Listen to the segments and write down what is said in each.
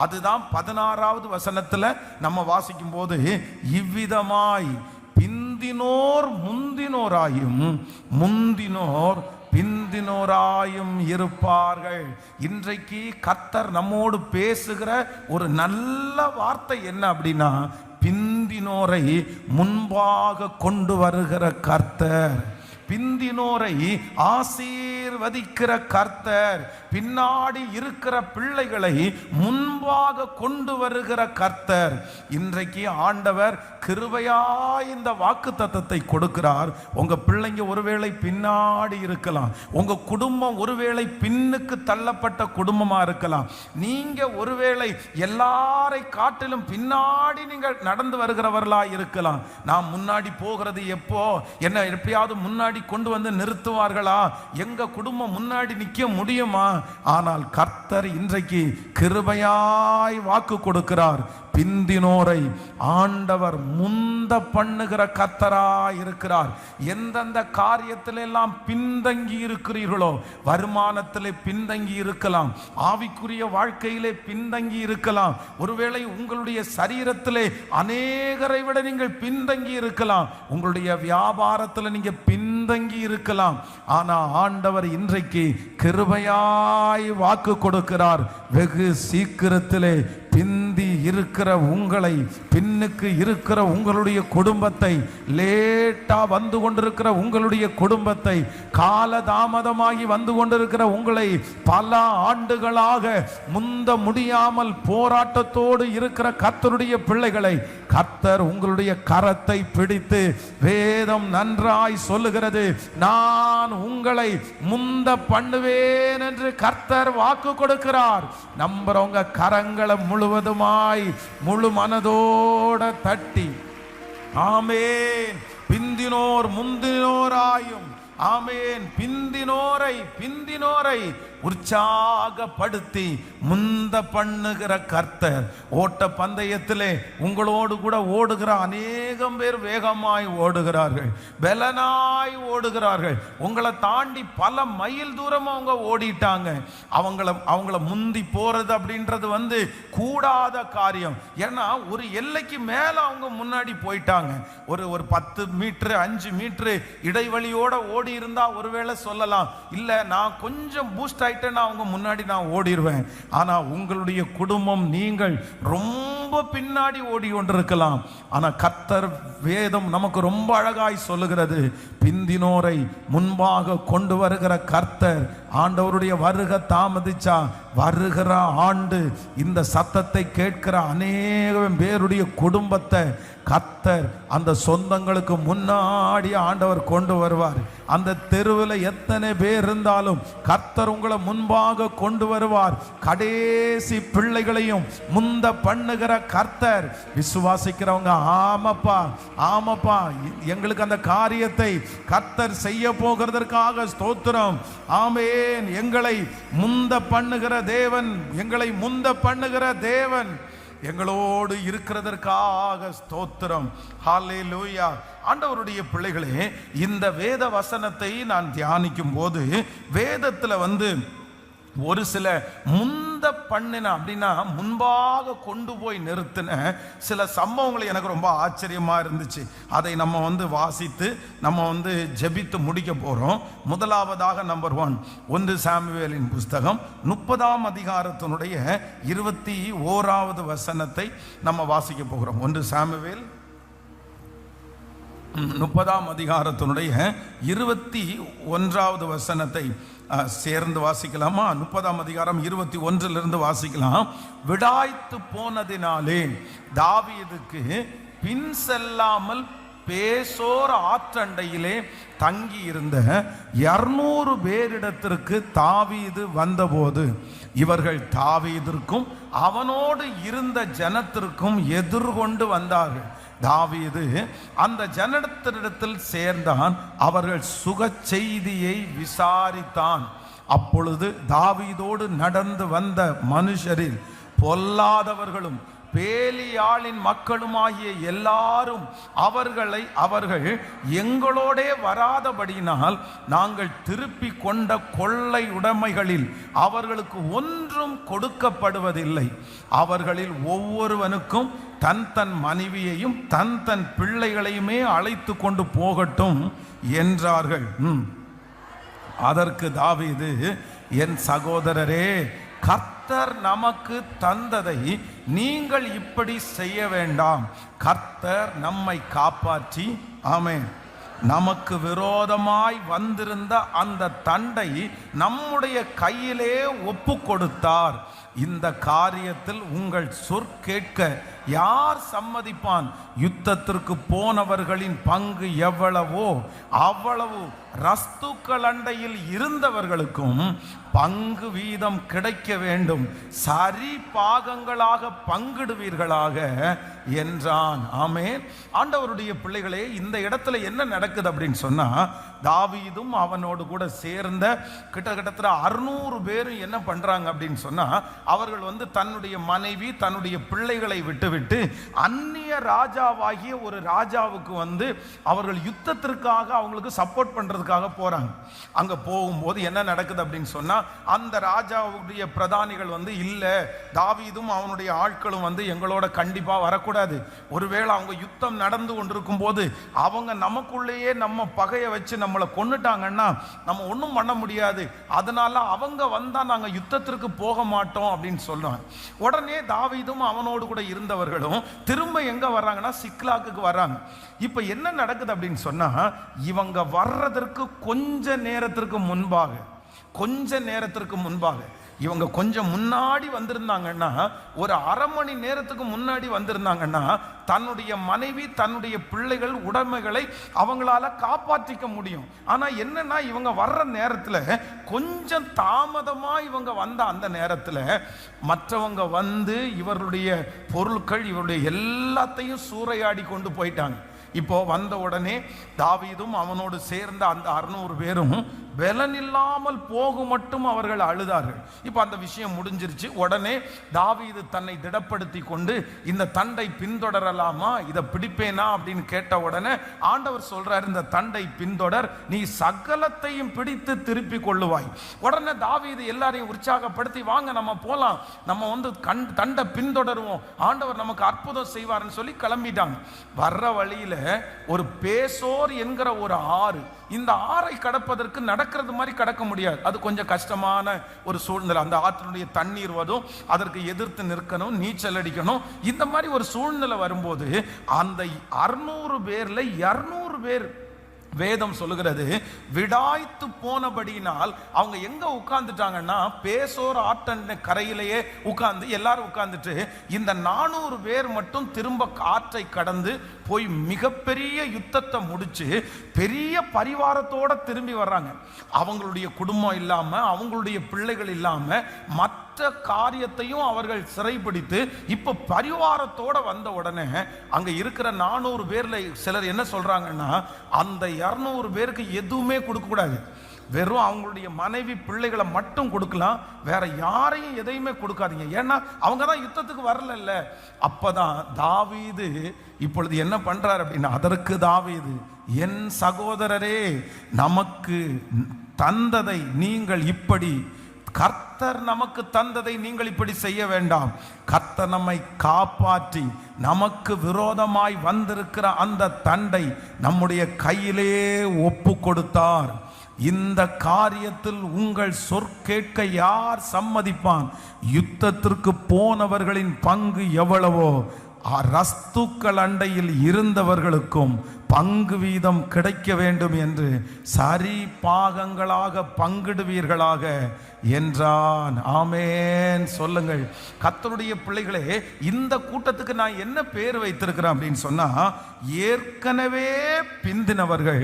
அதுதான் 16வது வசனத்துல நம்ம வாசிக்கும் போது, இவ்விதமாய் பிந்தினோர் முந்தினோராயும் முந்தினோர் பிந்தினோராயும் இருப்பார்கள். இன்றைக்கு கர்த்தர் நம்மோடு பேசுகிற ஒரு நல்ல வார்த்தை என்ன அப்படின்னா, பிந்தினோரை முன்பாக கொண்டு வருகிற கர்த்தர், பிந்தினோரை ஆசீர்வதிக்கிற கர்த்தர், பின்னாடி இருக்கிற பிள்ளைகளை முன்பாக கொண்டு வருகிற கர்த்தர். இன்றைக்கு ஆண்டவர் கிருபையாய் இந்த வாக்குத்தத்தத்தை கொடுக்கிறார். உங்க பிள்ளைங்க ஒருவேளை பின்னாடி இருக்கலாம், உங்க குடும்பம் ஒருவேளை பின்னுக்கு தள்ளப்பட்ட குடும்பமா இருக்கலாம், நீங்க ஒருவேளை எல்லாரை காட்டிலும் பின்னாடி நீங்கள் நடந்து வருகிறவர்களா இருக்கலாம். நான் முன்னாடி போகிறது எப்போ, என்ன எப்பயாவது முன்னாடி கொண்டு வந்து நிறுத்துவார்களா, எங்க குடும்பம் முன்னாடி நிற்க முடியுமா? ஆனால் கர்த்தர் இன்றைக்கு கிருபையாய் வாக்கு கொடுக்கிறார். பிந்தினோரை ஆண்டவர் முந்த பண்ணுகிற கர்த்தராய் இருக்கிறார். எந்தெந்த காரியத்தில எல்லாம் பின்தங்கி இருக்கிறீர்களோ, வருமானத்திலே பின்தங்கி இருக்கலாம், ஆவிக்குரிய வாழ்க்கையிலே பின்தங்கி இருக்கலாம், ஒருவேளை உங்களுடைய சரீரத்திலே அநேகரை விட நீங்கள் பின்தங்கி இருக்கலாம், உங்களுடைய வியாபாரத்தில் நீங்க பின்தங்கி இருக்கலாம். ஆனா ஆண்டவர் இன்றைக்கு கிருபையாய் வாக்கு கொடுக்கிறார். வெகு சீக்கிரத்திலே பிந்தி இருக்கிற உங்களை, பின்னுக்கு இருக்கிற உங்களுடைய குடும்பத்தை, லேட்டா வந்து கொண்டிருக்கிற உங்களுடைய குடும்பத்தை, காலதாமதமாகி வந்து கொண்டிருக்கிற உங்களை, பல ஆண்டுகளாக முந்த முடியாமல் போராட்டத்தோடு இருக்கிற கர்த்தருடைய பிள்ளைகளை கர்த்தர் உங்களுடைய கரத்தை பிடித்து, வேதம் நன்றாய் சொல்லுகிறது, நான் உங்களை முந்த பண்ணுவேன் என்று கர்த்தர் வாக்கு கொடுக்கிறார். நம்புறவங்க கரங்களை முழுவதுமாய் முழு மனதோட தட்டி ஆமேன். பிந்தினோர் முந்தினோராயும், ஆமேன். பிந்தினோரை உற்சாகப்படுத்தி முந்த பண்ணுகிற கர்த்தர். ஓட்ட பந்தயத்திலே உங்களோடு கூட ஓடுகிற அநேகம் பேர் வேகமாய் ஓடுகிறார்கள், பலனாய் ஓடுகிறார்கள். உங்களை தாண்டி பல மைல் தூரம் அவங்க ஓடிட்டாங்க. அவங்கள முந்தி போறது அப்படின்றது கூடாத காரியம். ஏன்னா ஒரு எல்லைக்கு மேல அவங்க முன்னாடி போயிட்டாங்க. ஒரு 10 மீட்டர் 5 மீட்டர் இடைவெளியோட ஓடி இருந்தா ஒருவேளை சொல்லலாம், இல்ல நான் கொஞ்சம் பூஸ்ட் ஆயிட்டேன்னா அவங்க முன்னாடி நான் ஓடிடுவேன். ஆனா உங்களுடைய குடும்பம், நீங்கள் ரொம்ப பின்னாடி ஓடி கொண்டிருக்கலாம். ஆனா கர்த்தர் வேதம் நமக்கு ரொம்ப அழகாய் சொல்லுகிறது, பிந்தினோரை முன்பாக கொண்டு வருகிற கர்த்தர். ஆண்டவருடைய வருகை தாமதிச்சா வருகிற ஆண்டு இந்த சத்தத்தை கேட்கிற அநேகம் பேருடைய குடும்பத்தை கர்த்தர் அந்த சொந்தங்களுக்கு முன்னாடி ஆண்டவர் கொண்டு வருவார். அந்த தெருவில் எத்தனை பேர் இருந்தாலும் கர்த்தர் உங்களை முன்பாக கொண்டு வருவார். கடைசி பிள்ளைகளையும் முந்த பண்ணுகிற கர்த்தர். விசுவாசிக்கிறவங்க ஆமாப்பா எங்களுக்கு அந்த காரியத்தை கர்த்தர் செய்ய போகிறதற்காக ஸ்தோத்திரம், ஆமென். எங்களை முந்த பண்ணுகிற தேவன், எங்களை முந்த பண்ணுகிற தேவன் எங்களோடு இருக்கிறதற்காக ஸ்தோத்திரம். ஹல்லேலூயா. ஆண்டவருடைய பிள்ளைகளே, இந்த வேத வசனத்தை நான் தியானிக்கும் போது வேதத்துல ஒரு சில முந்த பண்ணின அப்படின்னா முன்பாக கொண்டு போய் நிறுத்தின சில சம்பவங்கள் எனக்கு ரொம்ப ஆச்சரியமா இருந்துச்சு. அதை நம்ம வாசித்து நம்ம ஜெபித்து முடிக்க போறோம். முதலாவதாக நம்பர் 1 சாமுவேலின் புஸ்தகம் 30ஆம் அதிகாரத்தினுடைய 21வது வசனத்தை நம்ம வாசிக்க போகிறோம். 1 சாமுவேல் 30ஆம் அதிகாரத்தினுடைய 21வது வசனத்தை சேர்ந்து வாசிக்கலாமா? 30ஆம் அதிகாரம் 21 வாசிக்கலாம். விடாய்த்து போனதினாலே தாவீதுக்கு பின் செல்லாமல் பேசோர் ஆற்றண்டையிலே தங்கி இருந்த 200 பேரிடத்திற்கு தாவீது வந்தபோது இவர்கள் தாவீதிற்கும் அவனோடு இருந்த ஜனத்திற்கும் எதிர்கொண்டு வந்தார்கள். தாவீது அந்த ஜனத்தினிடத்தில் சேர்ந்தான், அவர்கள் சுக செய்தியை விசாரித்தான். அப்பொழுது தாவீதோடு நடந்து வந்த மனுஷரில் பொல்லாதவர்களும் பேலியாளின் மக்களுமாகிய எல்லாரும் அவர்கள் எங்களோடே வராதபடியினால் நாங்கள் திருப்பி கொண்ட கொள்ளை உடைமைகளில் அவர்களுக்கு ஒன்றும் கொடுக்கப்படுவதில்லை. அவர்களில் ஒவ்வொருவனுக்கும் தன் தன் மனைவியையும் தன் தன் பிள்ளைகளையுமே அழைத்து கொண்டு போகட்டும் என்றார்கள். அதற்கு தாவீது, என் சகோதரரே, கர்த்தர் நமக்கு தந்ததை நீங்கள் இப்படி செய்ய வேண்டாம். கர்த்தர் நம்மை காப்பாற்றி, ஆமென், நமக்கு விரோதமாய் வந்திருந்த அந்த தண்டை நம்முடைய கையிலே ஒப்பு கொடுத்தார். இந்த காரியத்தில் உங்கள் சொற்கேட்க யார் சம்மதிப்பான்? யுத்தத்திற்கு போனவர்களின் பங்கு எவ்வளவோ அவ்வளவு ரஸ்துக்கள் அண்டையில் இருந்தவர்களுக்கும் பங்கு வீதம் கிடைக்க வேண்டும். சரி பாகங்களாக பங்கிடுவீர்களாக என்றான். ஆமென். ஆண்டவருடைய பிள்ளைகளே, இந்த இடத்துல என்ன நடக்குது அப்படின்னு சொன்னா, தாவீதும் அவனோடு கூட சேர்ந்த கிட்டத்தட்ட 600 பேரும் என்ன பண்றாங்க அப்படின்னு சொன்னா, அவர்கள் தன்னுடைய மனைவி தன்னுடைய பிள்ளைகளை விட்டுவிட்டு அந்நிய ராஜாவாகிய ஒரு ராஜாவுக்கு அவர்கள் யுத்தத்திற்காக அவங்களுக்கு சப்போர்ட் பண்றதுக்காக போறாங்க. அங்க போகும்போது என்ன நடக்குது அப்படின்னு சொன்னா, அந்த ராஜாவுடைய பிரதானிகள் இல்ல, தாவீதும் அவனுடைய ஆட்களும் எங்களோட கண்டிப்பா வரக்கூடாது. ஒருவேளை அவங்க யுத்தம் நடந்து கொண்டிருக்கும் போது அவங்க நமக்குள்ளேயே நம்ம பகையை வச்சு நம்மளை கொன்னுட்டாங்கன்னா நம்ம ஒன்றும் பண்ண முடியாது. அதனால அவங்க வந்தா நாங்க யுத்தத்திற்கு போக மாட்டோம் அப்படின்னு சொல்றாங்க. உடனே தாவீதும் அவனோடு கூட இருந்தவர்களும் திரும்ப எங்க வர்றாங்கன்னா சிக்லாக்கு வர்றாங்க. இப்ப என்ன நடக்குது அப்படின்னு சொன்னா, இவங்க வர்றதற்கு கொஞ்ச நேரத்திற்கு முன்பாக இவங்க கொஞ்சம் முன்னாடி வந்திருந்தாங்கன்னா, ஒரு அரை மணி நேரத்துக்கு முன்னாடி வந்திருந்தாங்கன்னா தன்னுடைய மனைவி தன்னுடைய பிள்ளைகள் உடைமைகளை அவங்களால காப்பாற்றிக்க முடியும். ஆனா என்னன்னா, இவங்க வர்ற நேரத்துல கொஞ்சம் தாமதமா இவங்க வந்த அந்த நேரத்துல மற்றவங்க இவர்களுடைய பொருட்கள் இவருடைய எல்லாத்தையும் சூறையாடி கொண்டு போயிட்டாங்க. இப்போ வந்த உடனே தாவீதும் அவனோடு சேர்ந்த அந்த 600 பேரும் பலனில்லாமல் போக மட்டும் அவர்கள் அழுதார்கள். இப்போ அந்த விஷயம் முடிஞ்சிருச்சு. உடனே தாவீது தன்னை திடப்படுத்தி கொண்டு, இந்த தண்டை பின்தொடரலாமா, இதை பிடிப்பேனா அப்படின்னு கேட்ட உடனே ஆண்டவர் சொல்றார், இந்த தண்டை பின்தொடர், நீ சகலத்தையும் பிடித்து திருப்பி கொள்ளுவாய். உடனே தாவீது எல்லாரையும் உற்சாகப்படுத்தி, வாங்க நம்ம போலாம், நம்ம தண்டை பின்தொடருவோம், ஆண்டவர் நமக்கு அற்புதம் செய்வார்னு சொல்லி கிளம்பிட்டாங்க. வர்ற வழியில ஒரு பேசோர் என்கிற ஒரு ஆறு, இந்த ஆறை கடப்பதற்கு நடக்கிறது மாதிரி கடக்க முடியாது. அது கொஞ்சம் கஷ்டமான ஒரு சூழ்நிலை. அந்த ஆற்றினுடைய தண்ணீர் வரும், அதற்கு எதிர்த்து நிற்கணும், நீச்சல் அடிக்கணும். இந்த மாதிரி ஒரு சூழ்நிலை வரும்போது அந்த 600 பேர்ல 200 பேர் வேதம் சொல்லுகிறது விடாய்த்து போனபடியினால் அவங்க எங்க உட்கார்ந்துட்டாங்கன்னா, பேசோர் ஆற்றன் கரையிலேயே உட்கார்ந்து எல்லாரும் உட்கார்ந்துட்டு, இந்த 400 பேர் மட்டும் திரும்ப ஆற்றை கடந்து போய் மிகப்பெரிய யுத்தத்தை முடிச்சு பெரிய பரிவாரத்தோட திரும்பி வர்றாங்க. அவங்களுடைய குடும்பம் இல்லாம, அவங்களுடைய பிள்ளைகள் இல்லாம, மற்ற காரியத்தையும் அவர்கள் சிறைப்பிடித்து இப்ப பரிவாரத்தோட வந்த உடனே அங்க இருக்கிற 400 பேர்ல சிலர் என்ன சொல்றாங்கன்னா, அந்த 200 பேருக்கு எதுவுமே கொடுக்க கூடாது, வெறும் அவங்களுடைய மனைவி பிள்ளைகளை மட்டும் கொடுக்கலாம், வேற யாரையும் எதையுமே கொடுக்காதீங்க, ஏன்னா அவங்க தான் யுத்தத்துக்கு வரல. அப்பதான் தாவீது இப்பொழுது என்ன பண்றார் அப்படின்னா, அதற்கு தாவீது, என் சகோதரரே, நமக்கு தந்ததை நீங்கள் இப்படி, கர்த்தர் நமக்கு தந்ததை நீங்கள் இப்படி செய்ய வேண்டாம். கர்த்தர் நம்மை காப்பாற்றி நமக்கு விரோதமாய் வந்திருக்கிற அந்த தண்டை நம்முடைய கையிலே ஒப்பு கொடுத்தார். இந்த காரியத்தில் உங்கள் சொற்கேட்க யார் சம்மதிப்பான்? யுத்தத்திற்கு போனவர்களின் பங்கு எவ்வளவோ ரஸ்துக்கள் அண்டையில் இருந்தவர்களுக்கும் பங்கு வீதம் கிடைக்க வேண்டும் என்று சரி பாகங்களாக பங்கிடுவீர்களாக என்றான். ஆமேன் சொல்லுங்கள். கர்த்தருடைய பிள்ளைகளே, இந்த கூட்டத்துக்கு நான் என்ன பேர் வைத்திருக்கிறேன் அப்படின்னு சொன்னா, ஏற்கனவே பிந்தினவர்கள்,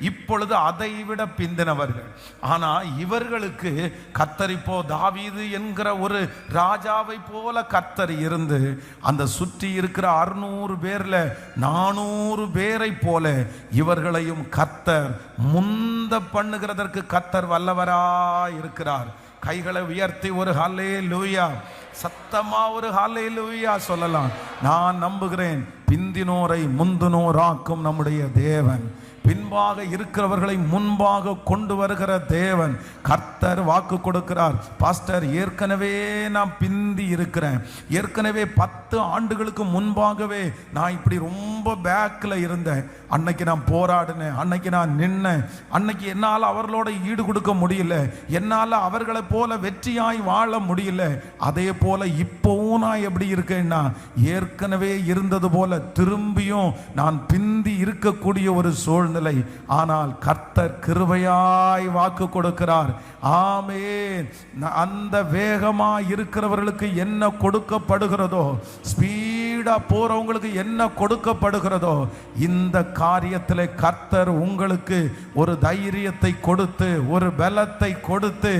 இப்பொழுது அதைவிட பிந்தினவர்கள். ஆனா இவர்களுக்கு கர்த்தர் இப்போ தாவீது என்கிற ஒரு ராஜாவை போல கர்த்தர் இருந்து அந்த சுற்றி இருக்கிற 600 பேர்ல 400 பேரை போல இவர்களையும் கர்த்தர் முந்த பண்ணுகிறதற்கு கர்த்தர் வல்லவராய் இருக்கிறார். கைகளை உயர்த்தி ஒரு ஹல்லேலூயா. சத்தமா ஒரு ஹல்லேலூயா சொல்லலாம். நான் நம்புகிறேன், பிந்தினோரை முந்தினோராக்கும் நம்முடைய தேவன், பின்பாக இருக்கிறவர்களை முன்பாக கொண்டு வருகிற தேவன். கர்த்தர் வாக்கு கொடுக்கிறார், பாஸ்டர் ஏற்கனவே நான் பிந்தி இருக்கிறேன், ஏற்கனவே 10 ஆண்டுகளுக்கு முன்பாகவே நான் இப்படி ரொம்ப பேக்கில் இருந்தேன், அன்னைக்கு நான் போராடினேன், அன்னைக்கு நான் நின்னேன், அன்னைக்கு என்னால் அவர்களோட ஈடு கொடுக்க முடியல, என்னால் அவர்களை போல வெற்றியாய் வாழ முடியல. அதே போல இப்போவும் நான் எப்படி இருக்கேன்னா ஏற்கனவே இருந்தது போல திரும்பியும் நான் பிந்தி இருக்கக்கூடிய ஒரு சூழ்நிலை. ஆனால் கர்த்தர் கிருபையாய் வாக்கு கொடுக்கிறார். ஆமென். அந்த வேகமாய் இருக்கிறவர்களுக்கு என்ன கொடுக்கப்படுகிறதோ, ஸ்பீடா போறவங்களுக்கு என்ன கொடுக்கப்படுகிறதோ, இந்த காரியத்திலே கர்த்தர் உங்களுக்கு ஒரு தைரியத்தை கொடுத்து ஒரு பலத்தை கொடுத்து,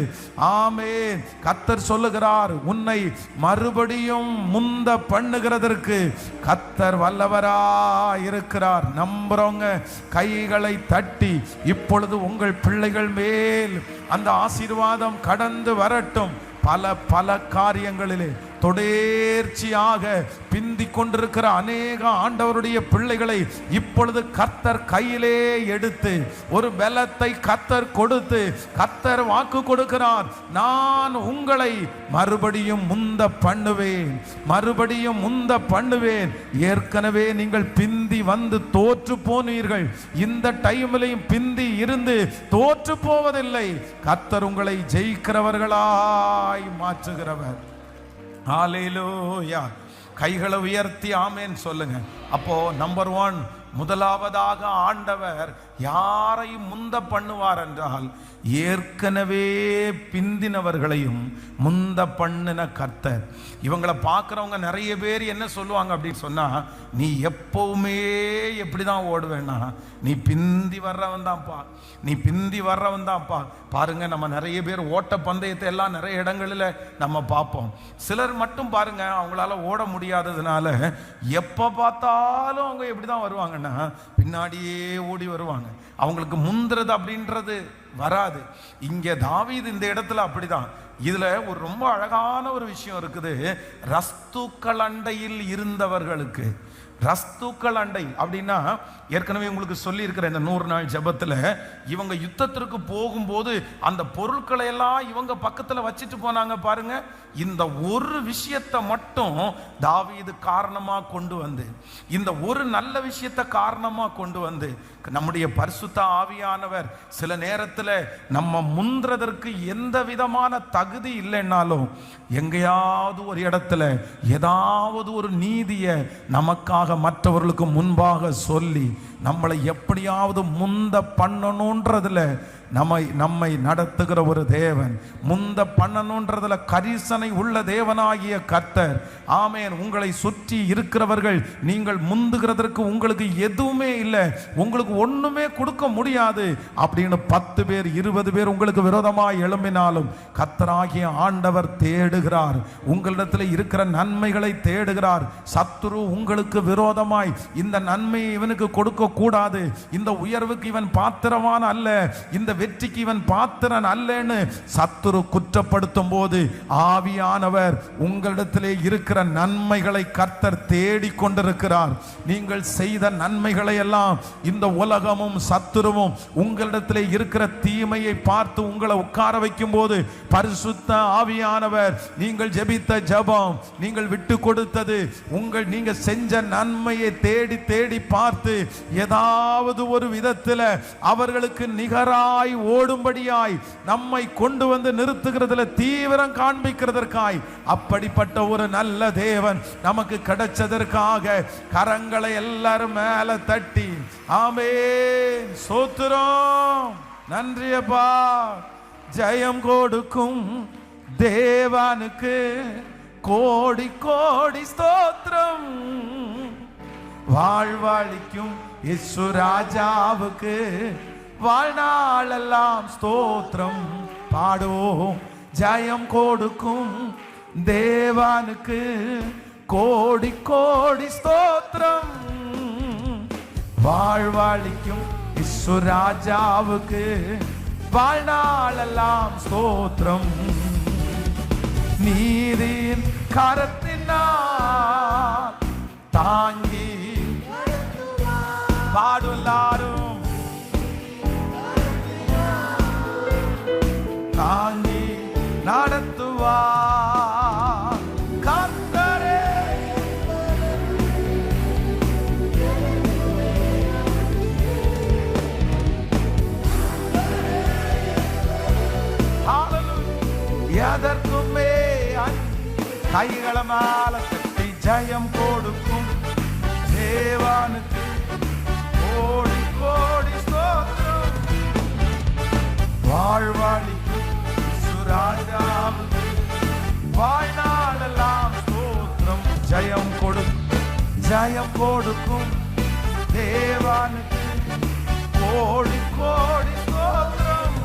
ஆமென், கர்த்தர் சொல்லுகிறார், உன்னை மறுபடியும் முந்த பண்ணுகிறதற்கு கர்த்தர் வல்லவராய் இருக்கிறார். நம்புறவங்க கைகளை தட்டி இப்பொழுது உங்கள் பிள்ளைகள் மேல் அந்த ஆசீர்வாதம் கடந்து வரட்டும். பல பல காரியங்களிலே தொடர்ச்சியாக பிந்தி கொண்டிருக்கிற அநேக ஆண்டவருடைய பிள்ளைகளை இப்பொழுது கர்த்தர் கையிலே எடுத்து ஒரு பலத்தை கர்த்தர் கொடுத்து, கர்த்தர் வாக்கு கொடுக்கிறார், நான் உங்களை மறுபடியும் முந்த பண்ணுவேன், மறுபடியும் முந்த பண்ணுவேன். ஏற்கனவே நீங்கள் பிந்தி வந்து தோற்று போனீர்கள், இந்த டைமிலையும் பிந்தி இருந்து தோற்று போவதில்லை. கர்த்தர் உங்களை ஜெயிக்கிறவர்களாய் மாற்றுகிறவர். ஹல்லேலூயா. கைகளை உயர்த்தி ஆமென் சொல்லுங்க. அப்போ நம்பர் 1, முதலாவதாக ஆண்டவர் யாரை முந்த பண்ணுவார் என்றால் ஏற்கனவே பிந்தினவர்களையும் முந்த பண்ணின கர்த்தர். இவங்களை பார்க்குறவங்க நிறைய பேர் என்ன சொல்லுவாங்க அப்படின்னு சொன்னா, நீ எப்பவுமே எப்படிதான் ஓடுவேன்னா நீ பிந்தி வர்றவன் தான்ப்பா, நீ பிந்தி வர்றவன் தான்ப்பா. பாருங்க, நம்ம நிறைய பேர் ஓட்ட பந்தயத்தை எல்லாம் நிறைய இடங்களில் நம்ம பார்ப்போம். சிலர் மட்டும் பாருங்க, அவங்களால ஓட முடியாததுனால எப்போ பார்த்தாலும் அவங்க எப்படி தான் வருவாங்கன்னா பின்னாடியே ஓடி வருவாங்க. அவங்களுக்கு முந்துறது அப்படின்றது வராது. இங்கே தாவீது இந்த இடத்துல அப்படிதான். இதுல ஒரு ரொம்ப அழகான ஒரு விஷயம் இருக்குது. ரஸ்துக்கள் அண்டையில் இருந்தவர்களுக்கு, ரஸ்துக்கள் அண்டை அப்படின்னா ஏற்கனவே உங்களுக்கு சொல்லி இருக்கிற இந்த 100 நாள் ஜெபத்துல இவங்க யுத்தத்திற்கு போகும்போது அந்த பொருட்களை எல்லாம் இவங்க பக்கத்துல வச்சுட்டு போனாங்க பாருங்க. இந்த ஒரு விஷயத்தை மட்டும் தாவீது காரணமா கொண்டு வந்து, இந்த ஒரு நல்ல விஷயத்தை காரணமா கொண்டு வந்து, நம்முடைய பரிசுத்த ஆவியானவர் சில நேரத்தில் நம்ம முந்துறதற்கு எந்த விதமான தகுதி இல்லைன்னாலும் எங்கேயாவது ஒரு இடத்துல ஏதாவது ஒரு நீதியை நமக்காக மற்றவர்களுக்கு முன்பாக சொல்லி நம்மளை எப்படியாவது முந்த பண்ணணுன்றதுல நம்மை நடத்துகிற ஒரு தேவன், முந்த பண்ணணுன்றதுல கரிசனை உள்ள தேவனாகிய கர்த்தர். ஆமென். உங்களை சுற்றி இருக்கிறவர்கள் நீங்கள் முந்துகிறதற்கு உங்களுக்கு எதுவுமே இல்லை, உங்களுக்கு ஒண்ணுமே கொடுக்க முடியாது அப்படின்னு 10 பேர் 20 பேர் உங்களுக்கு விரோதமாய் எழும்பினாலும் கர்த்தராகிய ஆண்டவர் தேடுகிறார், உங்களிடத்தில் இருக்கிற நன்மைகளை தேடுகிறார். சத்துரு உங்களுக்கு விரோதமாய் இந்த நன்மையை இவனுக்கு கொடுக்க கூடாது, இந்த உயர்வுக்கு இவன் பாத்திரமான அல்ல, இந்த வெற்றிக்கு இவன் பாத்திரன் அல்லன்னு சத்துரு குற்றப்படுத்தும் போது ஆவியானவர் உங்களிடத்திலே இருக்கிற நன்மைகளை கர்த்தர் தேடிக் கொண்டிருக்கிறார். நீங்கள் செய்த நன்மைகளை எல்லாம் இந்த உலகமும் சத்துருவும் உங்களிடத்திலே இருக்கிற தீமையை பார்த்து உங்களை உட்கார வைக்கும் போது பரிசுத்த ஆவியானவர் நீங்கள் ஜெபித்த ஜெபம், நீங்கள் விட்டு கொடுத்தது, நீங்க செஞ்ச நன்மையை தேடி தேடி பார்த்து ஏதாவது ஒரு விதத்தில் அவர்களுக்கு நிகராய் ஓடும்படியாய் நம்மை கொண்டு வந்து நிறுத்துகிறதுல தீவிரம் காண்பிக்கிறதற்காய் அப்படிப்பட்ட ஒரு நல்ல தேவன் நமக்கு கிடைச்சதற்காக கரங்களை எல்லாரும் மேல தட்டி ஆமென் ஸ்தோத்திரம். நன்றியப்பா. ஜெயம் கொடுக்கும் தேவனுக்கு கோடி கோடி ஸ்தோத்திரம். வாழ்வழிக்கும் இயேசு ராஜாவுக்கு வாழ்நாளெல்லாம் ஸ்தோத்திரம் பாடுவோம். ஜெயம் கொடுக்கும் தேவனுக்கு கோடி கோடி ஸ்தோத்திரம். வாழ்வழிக்கும் இயேசு ராஜாவுக்கு வாழ்நாளெல்லாம் ஸ்தோத்திரம். நீதியின் கரத்தினால் தாங்கி பாடும் எல்லாரும் தாங்கி நடத்துவார் கர்த்தரே. எதற்குமே கைகளை மேல தட்டி ஜெயம் கொடுக்கும் தேவனுக்கு கோடி கோடி ஸ்தோத்திரம். வாழ்வாளிக்கும் சுராஜாவுக்கு வாழ்நாளெல்லாம் ஸ்தோத்திரம். ஜெயம் கொடுக்கும் தேவனுக்கு கோடி கோடி ஸ்தோத்திரம்.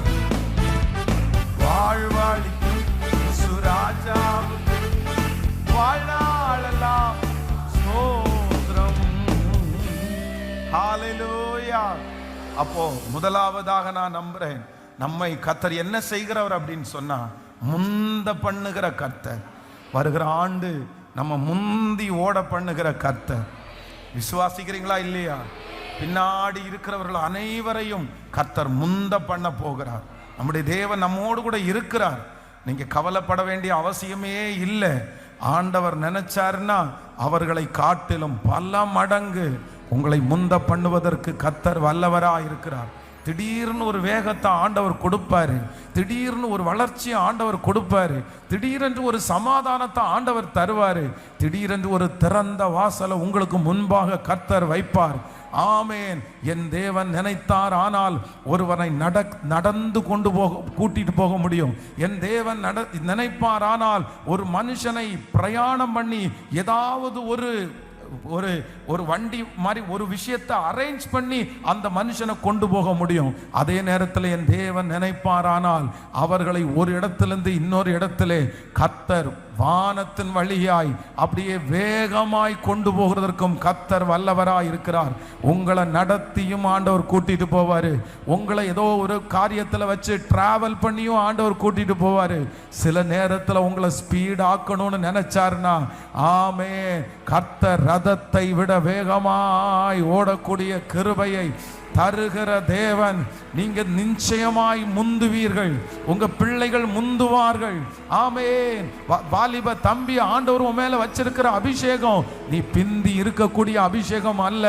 வாழ்வாளிக்கும் சுராஜாவுக்கு வாழ்நாளெல்லாம் ஸ்தோத்திரம். ஹல்லேலூயா. அப்போ முதலாவதாக நான் நம்புறேன், நம்மை கர்த்தர் என்ன செய்கிறவர் அப்படின்னு சொன்னா முந்த பண்ணுகிற கர்த்தர். வருகிற ஆண்டு நம்ம முந்தி ஓட பண்ணுகிற கர்த்தர். விசுவாசிக்கிறீங்களா இல்லையா? பின்னாடி இருக்கிறவர்கள் அனைவரையும் கர்த்தர் முந்த பண்ண போகிறார். நம்முடைய தேவன் நம்மோடு கூட இருக்கிறார். நீங்க கவலைப்பட வேண்டிய அவசியமே இல்லை. ஆண்டவர் நினைச்சாருன்னா அவர்களை காட்டிலும் பல மடங்கு உங்களை முந்த பண்ணுவதற்கு கர்த்தர் வல்லவரா இருக்கிறார். திடீர்னு ஒரு வேகத்தை ஆண்டவர் கொடுப்பாரு, திடீர்னு ஒரு வளர்ச்சியை ஆண்டவர் கொடுப்பாரு, திடீரென்று ஒரு சமாதானத்தை ஆண்டவர் தருவாரு, திடீரென்று ஒரு திறந்த வாசலை உங்களுக்கு முன்பாக கர்த்தர் வைப்பார். ஆமேன். என் தேவன் நினைத்தார் ஆனால் ஒருவனை நடந்து கொண்டு கூட்டிட்டு போக முடியும். என் தேவன் நினைப்பார் ஆனால் ஒரு மனுஷனை பிரயாணம் பண்ணி ஏதாவது ஒரு வண்டி மாதிரி ஒரு விஷயத்தை அரேஞ்ச் பண்ணி அந்த மனுஷனை கொண்டு போக முடியும். அதே நேரத்தில் என் தேவன் நினைப்பாரானால் அவர்களை ஒரு இடத்திலிருந்து இன்னொரு இடத்திலே கர்த்தர் வானத்தின் வழியாய் அப்படியே வேகமாய் கொண்டு போகிறதற்கும் கர்த்தர் வல்லவராய் இருக்கிறார். உங்களை நடத்தியும் ஆண்டவர் கூட்டிட்டு போவாரு. உங்களை ஏதோ ஒரு காரியத்தில் வச்சு டிராவல் பண்ணியும் ஆண்டவர் கூட்டிட்டு போவாரு. சில நேரத்தில் உங்களை ஸ்பீட் ஆக்கணும்னு நினைச்சாருன்னா ஆமே கர்த்தர் ரதத்தை விட வேகமாய் ஓடக்கூடிய கிருபையை தருகிற தேவன். நீங்க நிச்சயமாய் முந்துவீர்கள். உங்க பிள்ளைகள் முந்துவார்கள். ஆமென். வாலிப தம்பி, ஆண்டவர் உன் மேல வச்சிருக்கிற அபிஷேகம் நீ பிந்தி இருக்கக்கூடிய அபிஷேகம் அல்ல.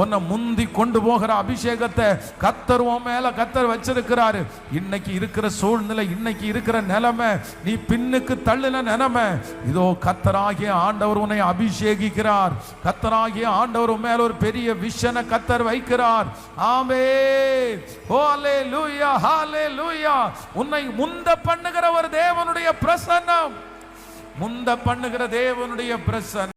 உன்னை முந்தி கொண்டு போகிற அபிஷேகத்தை கர்த்தர் உன் மேல வச்சிருக்கிறாரு. இன்னைக்கு இருக்கிற சூழ்நிலை, இன்னைக்கு இருக்கிற நிலைமை, நீ பின்னுக்கு தள்ளின நிலைமை, இதோ கர்த்தராகிய ஆண்டவர் உன்னை அபிஷேகிக்கிறார். கர்த்தராகிய ஆண்டவர் உன் மேல ஒரு பெரிய விஷனை கர்த்தர் வைக்கிறார். ஆமென். ஹல்லேலூயா, ஹல்லேலூயா. உன்னை முந்த பண்ணுகிற ஒரு தேவனுடைய பிரசன்னம், முந்த பண்ணுகிற தேவனுடைய பிரசன்னம்.